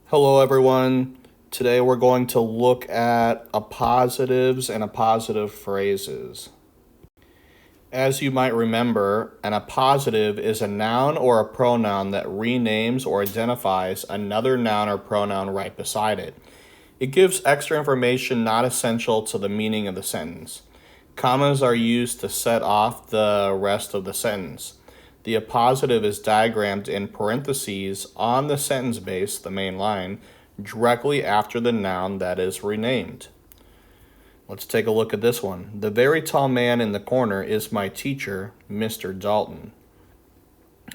Hello, everyone. Today we're going to look at appositives and appositive phrases. As you might remember, an appositive is a noun or a pronoun that renames or identifies another noun or pronoun right beside it. It gives extra information not essential to the meaning of the sentence. Commas are used to set off the rest of the sentence. The appositive is diagrammed in parentheses on the sentence base, the main line, directly after the noun that is renamed. Let's take a look at this one. The very tall man in the corner is my teacher, Mr. Dalton.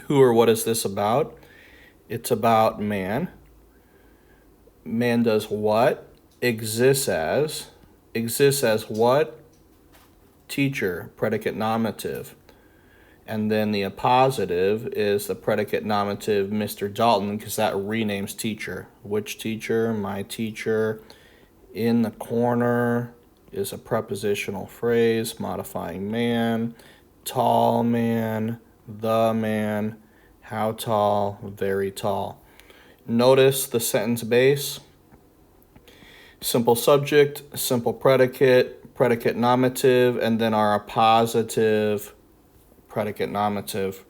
Who or what is this about? It's about man. Man does what? Exists as. Exists as what? Teacher, predicate nominative. And then the appositive is the predicate nominative Mr. Dalton, because that renames teacher. Which teacher? My teacher. In the corner is a prepositional phrase modifying man. Tall man. The man. How tall? Very tall. Notice the sentence base. Simple subject, simple predicate, predicate nominative, and then our appositive, predicate nominative.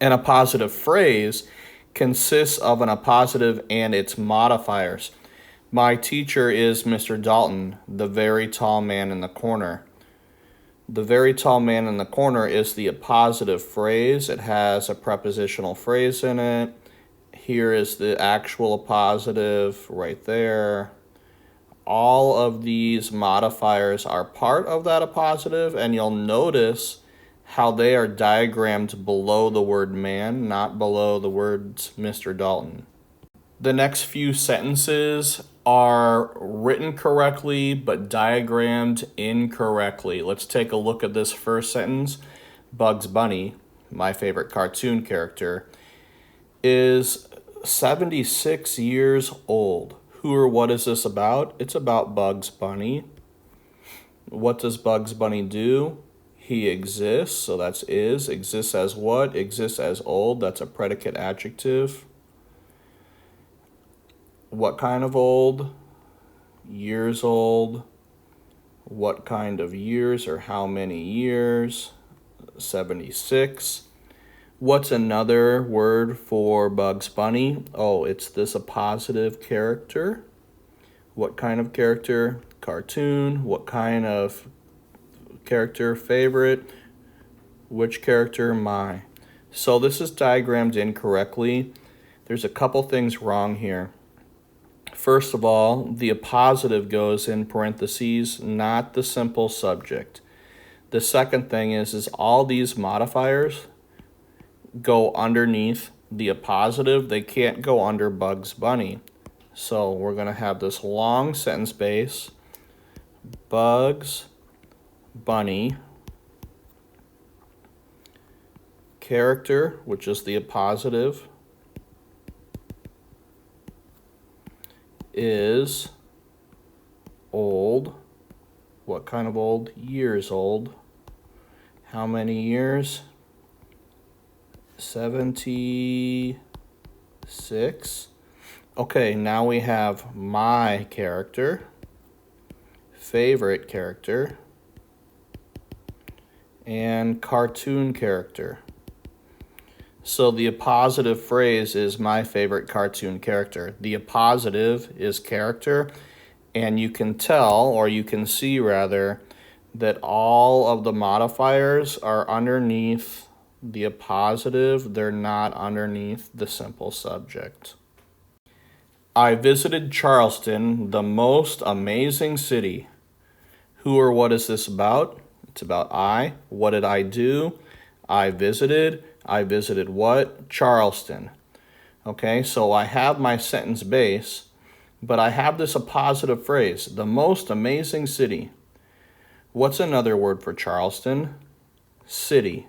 An appositive phrase consists of an appositive and its modifiers. My teacher is Mr. Dalton, the very tall man in the corner. The very tall man in the corner is the appositive phrase. It has a prepositional phrase in it. Here is the actual appositive right there. All of these modifiers are part of that appositive, and you'll notice how they are diagrammed below the word man, not below the words Mr. Dalton. The next few sentences are written correctly but diagrammed incorrectly. Let's take a look at this first sentence. Bugs Bunny, my favorite cartoon character, is 76 years old. Who or what is this about? It's about Bugs Bunny. What does Bugs Bunny do? He exists, so that's is. Exists as what? Exists as old. That's a predicate adjective. What kind of old? Years old. What kind of years or how many years? 76. What's another word for Bugs Bunny? Oh, it's this appositive character. What kind of character? Cartoon. What kind of character? Favorite. Which character? My. So this is diagrammed incorrectly. There's a couple things wrong here. First of all, the appositive goes in parentheses, not the simple subject. The second thing is all these modifiers go underneath the appositive. They can't go under Bugs Bunny. So we're going to have this long sentence base. Bugs Bunny. Character, which is the appositive, is old. What kind of old? Years old. How many years? 76. Okay, now we have my character, favorite character, and cartoon character. So the appositive phrase is my favorite cartoon character. The appositive is character, and you can tell, or you can see rather, that all of the modifiers are underneath the appositive. They're not underneath the simple subject. I visited Charleston, the most amazing city. Who or what is this about? It's about I. What did I do? I visited. I visited what? Charleston. Okay, so I have my sentence base, but I have this appositive phrase, the most amazing city. What's another word for Charleston? City.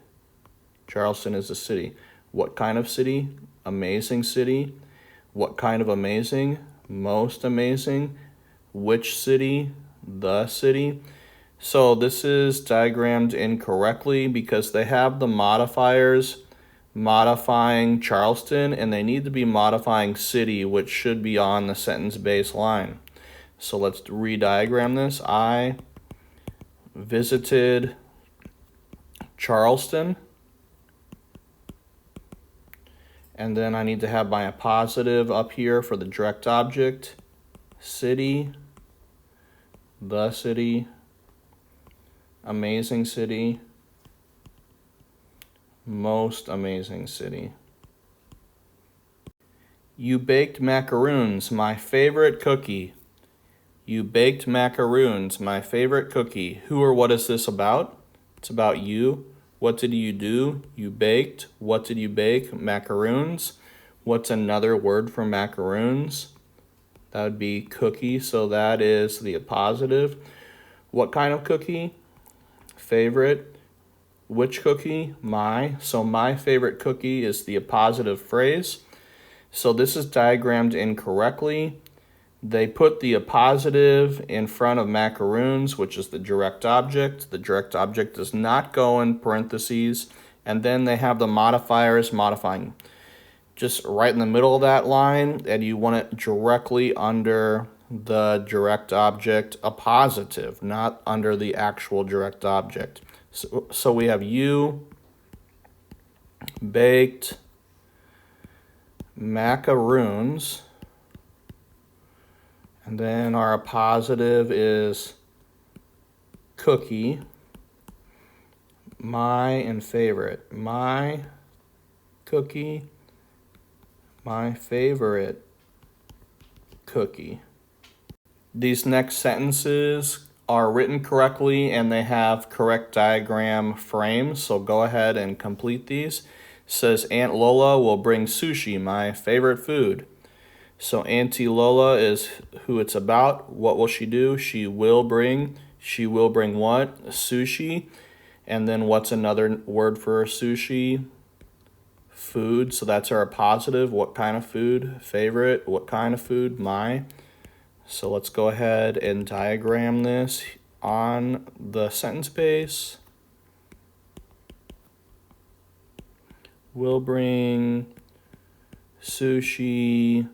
Charleston is a city. What kind of city? Amazing city. What kind of amazing? Most amazing. Which city? The city. So this is diagrammed incorrectly because they have the modifiers modifying Charleston, and they need to be modifying city, which should be on the sentence baseline. So let's re-diagram this. I visited Charleston. And then I need to have my appositive up here for the direct object. City, the city, amazing city, most amazing city. You baked macaroons, my favorite cookie. You baked macaroons, my favorite cookie. Who or what is this about? It's about you. What did you do? You baked. What did you bake? Macaroons. What's another word for macaroons? That would be cookie, so that is the appositive. What kind of cookie? Favorite. Which cookie? My. So my favorite cookie is the appositive phrase. So this is diagrammed incorrectly. They put the appositive in front of macaroons, which is the direct object. The direct object does not go in parentheses. And then they have the modifiers modifying just right in the middle of that line, and you want it directly under the direct object appositive, not under the actual direct object. So we have you baked macaroons. And then our appositive is cookie, my and favorite. My cookie, my favorite cookie. These next sentences are written correctly and they have correct diagram frames, so go ahead and complete these. It says Aunt Lola will bring sushi, my favorite food. So Auntie Lola is who it's about. What will she do? She will bring what? Sushi. And then what's another word for sushi? Food. So that's our appositive. What kind of food? Favorite. What kind of food? My. So let's go ahead and diagram this on the sentence base. Will bring sushi.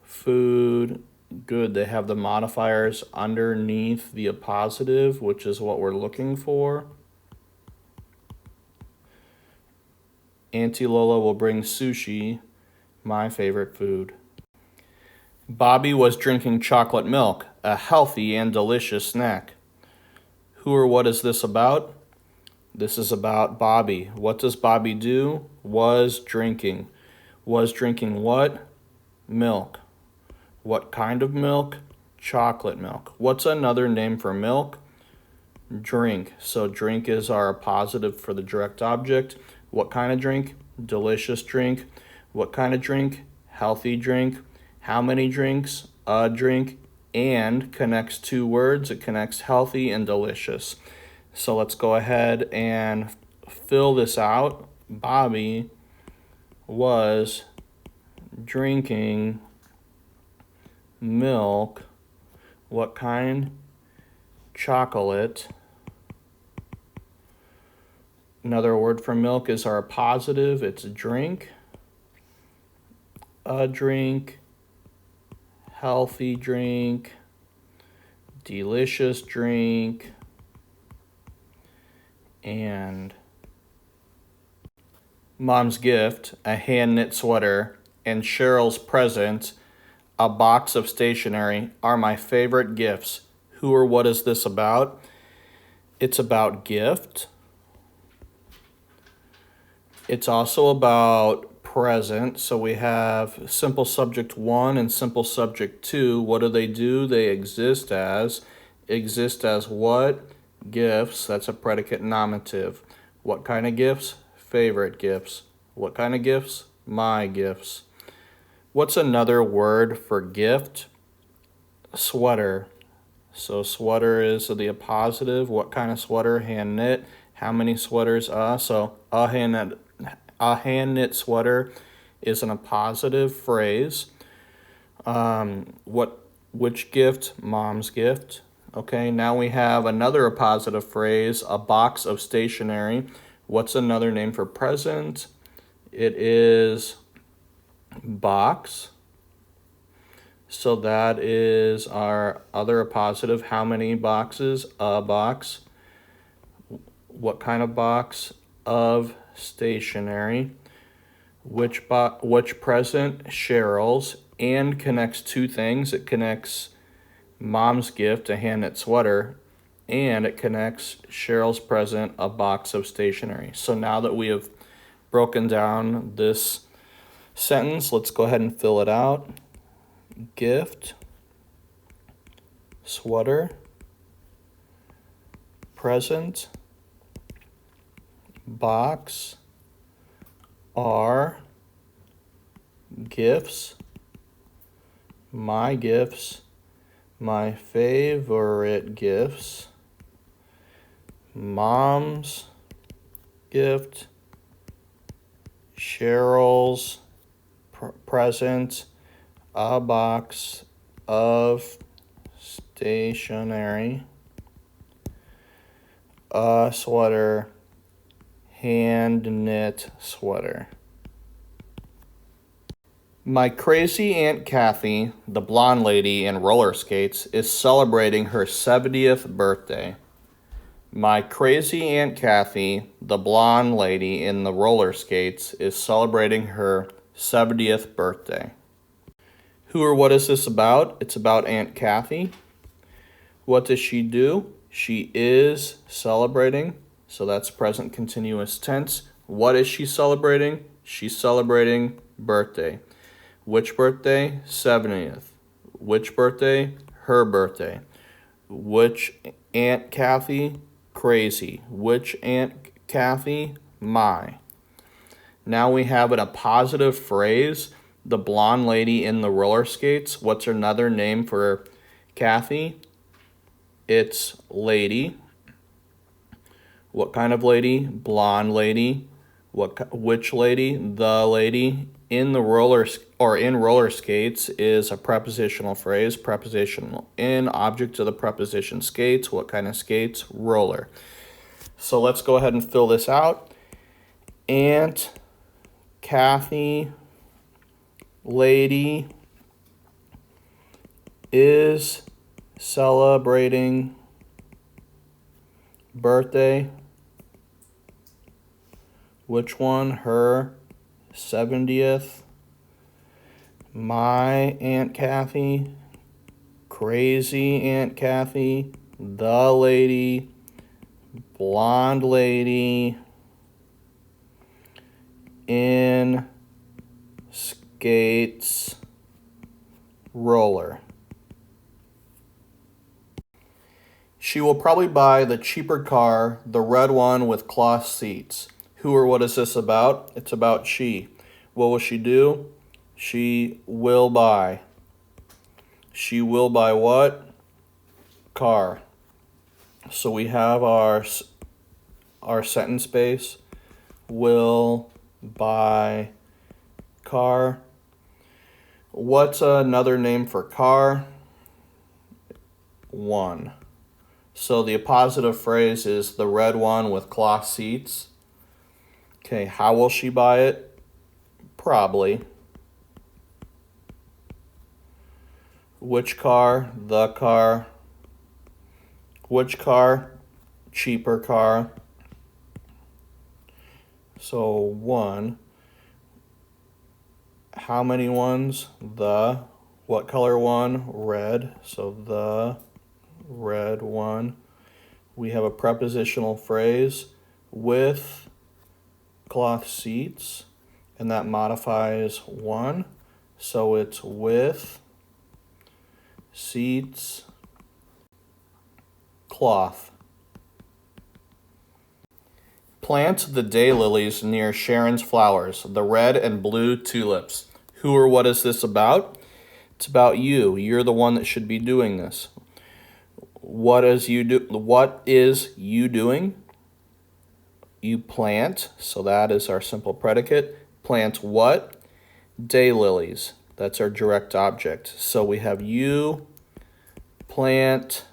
Food, good. They have the modifiers underneath the appositive, which is what we're looking for. Auntie Lola will bring sushi, my favorite food. Bobby was drinking chocolate milk, a healthy and delicious snack. Who or what is this about? This is about Bobby. What does Bobby do? Was drinking. Was drinking what? Milk. What kind of milk? Chocolate milk. What's another name for milk? Drink. So drink is our appositive for the direct object. What kind of drink? Delicious drink. What kind of drink? Healthy drink. How many drinks? A drink. And connects two words. It connects healthy and delicious. So let's go ahead and fill this out. Bobby was drinking milk. What kind? Chocolate. Another word for milk is our appositive. It's a drink. A drink. Healthy drink. Delicious drink. And Mom's gift, a hand-knit sweater, and Cheryl's present, a box of stationery, are my favorite gifts. Who or what is this about? It's about gift. It's also about present. So we have simple subject 1 and simple subject 2. What do? They exist as. Exist as what? Gifts. That's a predicate nominative. What kind of gifts? Favorite gifts. What kind of gifts? My gifts. What's another word for gift? Sweater. So sweater is the appositive. What kind of sweater? Hand knit. How many sweaters? So a hand knit sweater is an appositive phrase. Which gift? Mom's gift. Okay, now we have another appositive phrase, a box of stationery. What's another name for present? It is box. So that is our other appositive. How many boxes? A box. What kind of box? Of stationery. Which present? Cheryl's. And connects two things. It connects Mom's gift, a hand-knit sweater, and it connects Cheryl's present, a box of stationery. So now that we have broken down this sentence, let's go ahead and fill it out. Gift, sweater, present, box, are gifts, my favorite gifts, Mom's gift, Cheryl's present, a box of stationery, a sweater, hand-knit sweater. My crazy Aunt Kathy, the blonde lady in roller skates, is celebrating her 70th birthday. My crazy Aunt Kathy, the blonde lady in the roller skates, is celebrating her 70th birthday. Who or what is this about? It's about Aunt Kathy. What does she do? She is celebrating, so that's present continuous tense. What is she celebrating? She's celebrating birthday. Which birthday? 70th. Which birthday? Her birthday. Which Aunt Kathy? Crazy. Which Aunt Kathy? My. Now we have an appositive phrase. The blonde lady in the roller skates. What's another name for Kathy? It's lady. What kind of lady? Blonde lady. Which lady? The lady. In roller skates is a prepositional phrase. Prepositional in, object of the preposition skates. What kind of skates? Roller. So let's go ahead and fill this out. Aunt Kathy, lady, is celebrating birthday. Which one? Her 70th. My Aunt Kathy, crazy Aunt Kathy, the lady, blonde lady, in skates, roller. She will probably buy the cheaper car, the red one with cloth seats. Who or what is this about? It's about she. What will she do? She will buy. She will buy what? Car. So we have our sentence base. Will buy car. What's another name for car? One. So the appositive phrase is the red one with cloth seats. Okay, how will she buy it? Probably. Which car? The car. Which car? Cheaper car. So one. How many ones? The. What color one? Red. So the red one. We have a prepositional phrase with cloth seats, and that modifies one. So it's with seats, cloth. Plant the daylilies near Sharon's flowers, the red and blue tulips. Who or what is this about? It's about you. You're the one that should be doing this. What is you doing? You plant, so that is our simple predicate. Plant what? Daylilies. That's our direct object. So we have you plant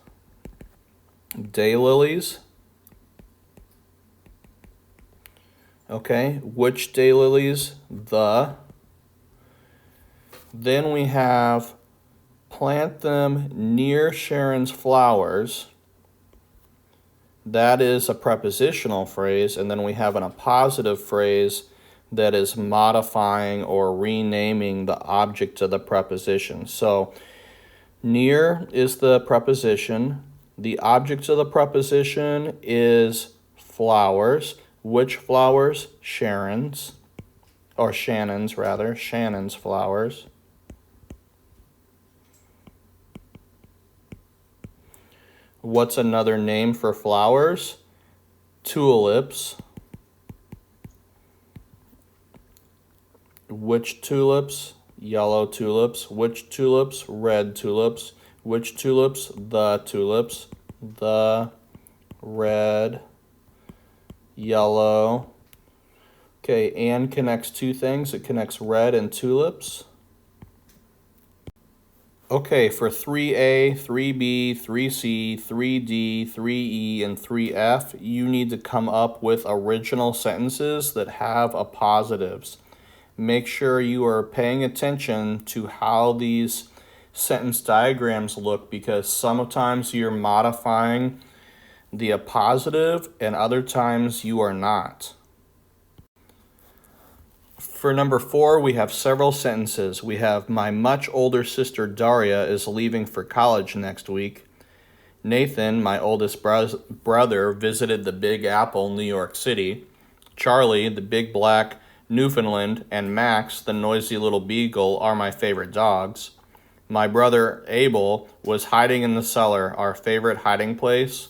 daylilies. Okay, which daylilies? The. Then we have plant them near Sharon's flowers. That is a prepositional phrase. And then we have an appositive phrase that is modifying or renaming the object of the preposition. So near is the preposition. The object of the preposition is flowers. Which flowers? Sharon's, or Shannon's rather, Shannon's flowers. What's another name for flowers? Tulips. Which tulips? Yellow tulips. Which tulips? Red tulips. Which tulips? The tulips. The red, yellow. Okay, and connects two things. It connects red and tulips. Okay, for 3A, 3B, 3C, 3D, 3E, and 3F, you need to come up with original sentences that have appositives. Make sure you are paying attention to how these sentence diagrams look, because sometimes you're modifying the appositive and other times you are not. For number 4, we have several sentences. We have, my much older sister Daria is leaving for college next week. Nathan, my oldest brother, visited the Big Apple, New York City. Charlie, the big black Newfoundland, and Max, the noisy little beagle, are my favorite dogs. My brother Abel was hiding in the cellar, our favorite hiding place.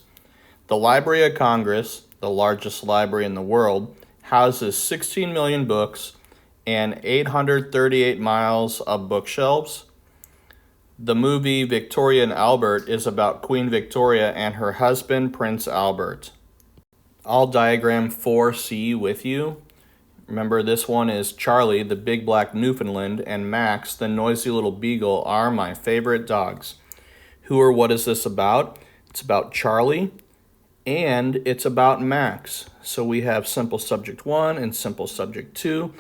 The Library of Congress, the largest library in the world, houses 16 million books and 838 miles of bookshelves. The movie Victoria and Albert is about Queen Victoria and her husband, Prince Albert. I'll diagram 4C with you. Remember, this one is Charlie, the big black Newfoundland, and Max, the noisy little beagle, are my favorite dogs. Who or what is this about? It's about Charlie, and it's about Max. So we have simple subject 1 and simple subject 2.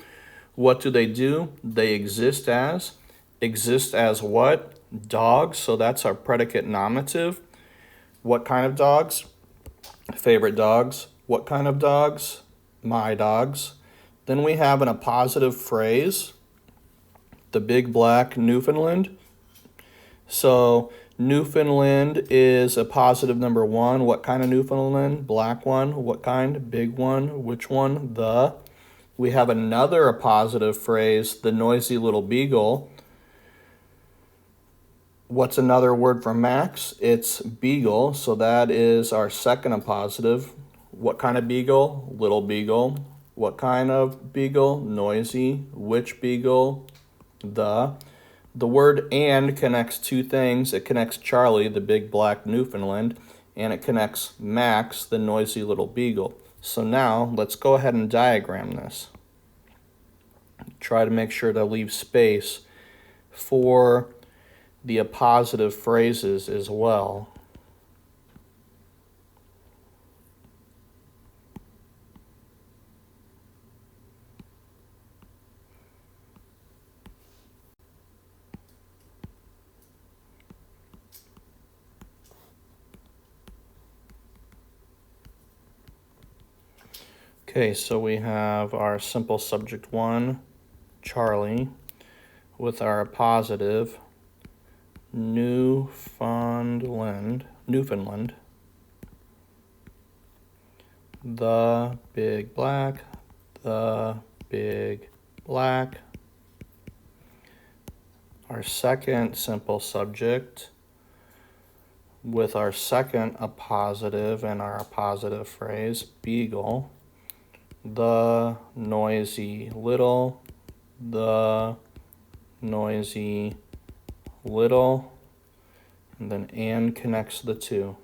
What do? They exist as. Exist as what? Dogs. So that's our predicate nominative. What kind of dogs? Favorite dogs. What kind of dogs? My dogs. Then we have an appositive phrase. The big black Newfoundland. So Newfoundland is appositive number 1. What kind of Newfoundland? Black one. What kind? Big one. Which one? The. We have another appositive phrase, the noisy little beagle. What's another word for Max? It's beagle, so that is our second appositive. What kind of beagle? Little beagle. What kind of beagle? Noisy. Which beagle? The. The word and connects two things. It connects Charlie, the big black Newfoundland, and it connects Max, the noisy little beagle. So now, let's go ahead and diagram this. Try to make sure to leave space for the appositive phrases as well. Okay, so we have our simple subject 1, Charlie, with our appositive, Newfoundland, the big black, Our second simple subject with our second appositive and our appositive phrase, beagle. The noisy little, and then and connects the two.